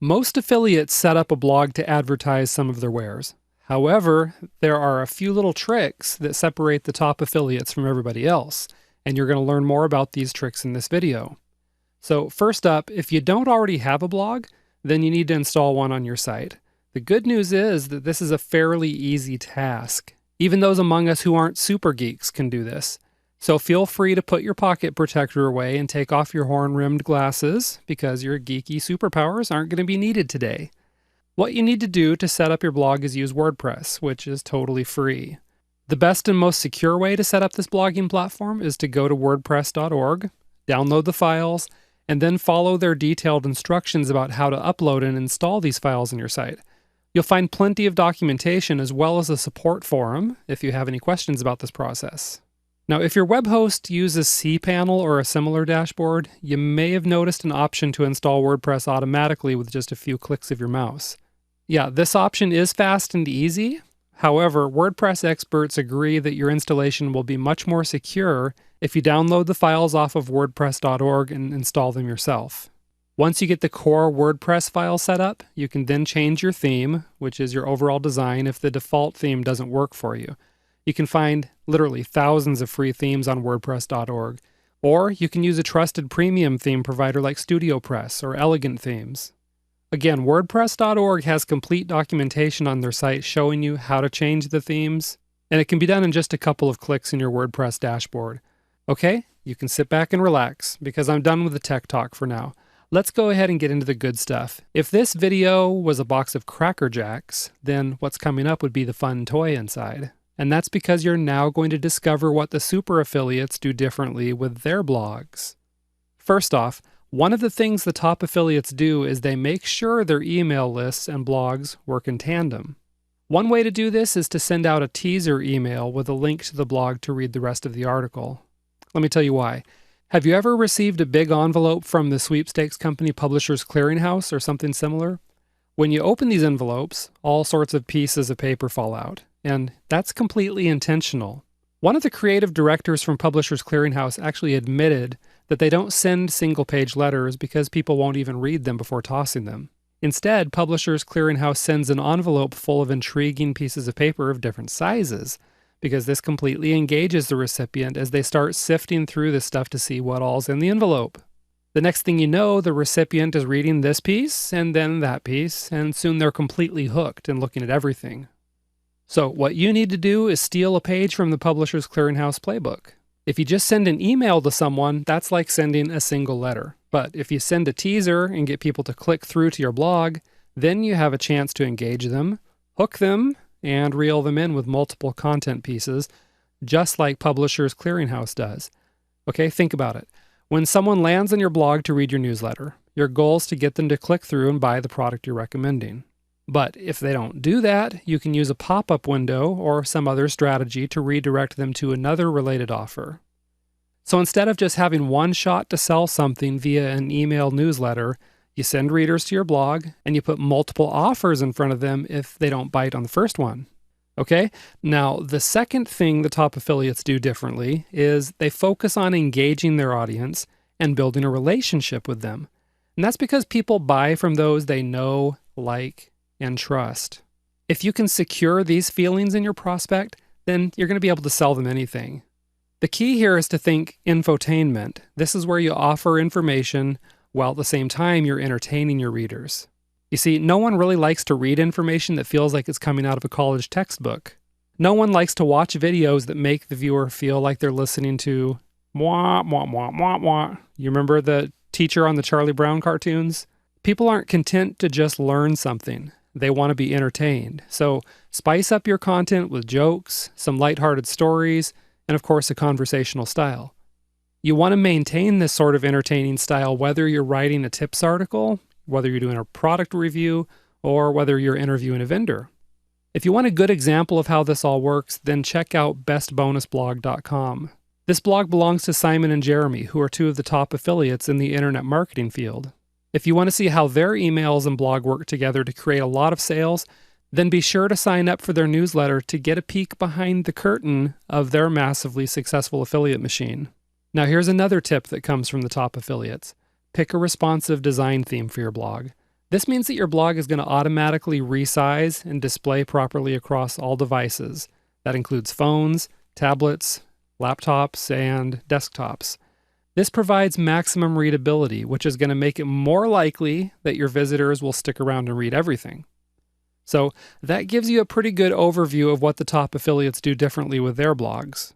Most affiliates set up a blog to advertise some of their wares. However, there are a few little tricks that separate the top affiliates from everybody else, and you're going to learn more about these tricks in this video. So first up, if you don't already have a blog, then you need to install one on your site. The good news is that this is a fairly easy task. Even those among us who aren't super geeks can do this. So feel free to put your pocket protector away and take off your horn-rimmed glasses because your geeky superpowers aren't going to be needed today. What you need to do to set up your blog is use WordPress, which is totally free. The best and most secure way to set up this blogging platform is to go to wordpress.org, download the files, and then follow their detailed instructions about how to upload and install these files on your site. You'll find plenty of documentation as well as a support forum if you have any questions about this process. Now, if your web host uses cPanel or a similar dashboard, you may have noticed an option to install WordPress automatically with just a few clicks of your mouse. Yeah, this option is fast and easy. However, WordPress experts agree that your installation will be much more secure if you download the files off of wordpress.org and install them yourself. Once you get the core WordPress file set up, you can then change your theme, which is your overall design, if the default theme doesn't work for you. You can find literally thousands of free themes on wordpress.org, or you can use a trusted premium theme provider like StudioPress or Elegant Themes. Again, wordpress.org has complete documentation on their site showing you how to change the themes, and it can be done in just a couple of clicks in your WordPress dashboard. Okay, you can sit back and relax because I'm done with the tech talk for now. Let's go ahead and get into the good stuff. If this video was a box of Cracker Jacks, then what's coming up would be the fun toy inside. And that's because you're now going to discover what the super affiliates do differently with their blogs. First off, one of the things the top affiliates do is they make sure their email lists and blogs work in tandem. One way to do this is to send out a teaser email with a link to the blog to read the rest of the article. Let me tell you why. Have you ever received a big envelope from the sweepstakes company Publishers Clearinghouse or something similar? When you open these envelopes, all sorts of pieces of paper fall out. And that's completely intentional. One of the creative directors from Publishers Clearinghouse actually admitted that they don't send single-page letters because people won't even read them before tossing them. Instead, Publishers Clearinghouse sends an envelope full of intriguing pieces of paper of different sizes, because this completely engages the recipient as they start sifting through this stuff to see what all's in the envelope. The next thing you know, the recipient is reading this piece and then that piece, and soon they're completely hooked and looking at everything. So what you need to do is steal a page from the Publishers Clearinghouse playbook. If you just send an email to someone, that's like sending a single letter. But if you send a teaser and get people to click through to your blog, then you have a chance to engage them, hook them, and reel them in with multiple content pieces, just like Publishers Clearinghouse does. Okay, think about it. When someone lands on your blog to read your newsletter, your goal is to get them to click through and buy the product you're recommending. But if they don't do that, you can use a pop-up window or some other strategy to redirect them to another related offer. So instead of just having one shot to sell something via an email newsletter, you send readers to your blog and you put multiple offers in front of them if they don't bite on the first one. Okay? Now, the second thing the top affiliates do differently is they focus on engaging their audience and building a relationship with them. And that's because people buy from those they know, like, and trust. If you can secure these feelings in your prospect, then you're going to be able to sell them anything. The key here is to think infotainment. This is where you offer information while at the same time you're entertaining your readers. You see, no one really likes to read information that feels like it's coming out of a college textbook. No one likes to watch videos that make the viewer feel like they're listening to mwah, mwah, mwah, mwah, mwah. You remember the teacher on the Charlie Brown cartoons? People aren't content to just learn something. They want to be entertained. So spice up your content with jokes, some lighthearted stories, and of course a conversational style. You want to maintain this sort of entertaining style whether you're writing a tips article, whether you're doing a product review, or whether you're interviewing a vendor. If you want a good example of how this all works, then check out bestbonusblog.com. This blog belongs to Simon and Jeremy, who are two of the top affiliates in the internet marketing field. If you want to see how their emails and blog work together to create a lot of sales, then be sure to sign up for their newsletter to get a peek behind the curtain of their massively successful affiliate machine. Now here's another tip that comes from the top affiliates. Pick a responsive design theme for your blog. This means that your blog is going to automatically resize and display properly across all devices. That includes phones, tablets, laptops, and desktops. This provides maximum readability, which is going to make it more likely that your visitors will stick around and read everything. So that gives you a pretty good overview of what the top affiliates do differently with their blogs.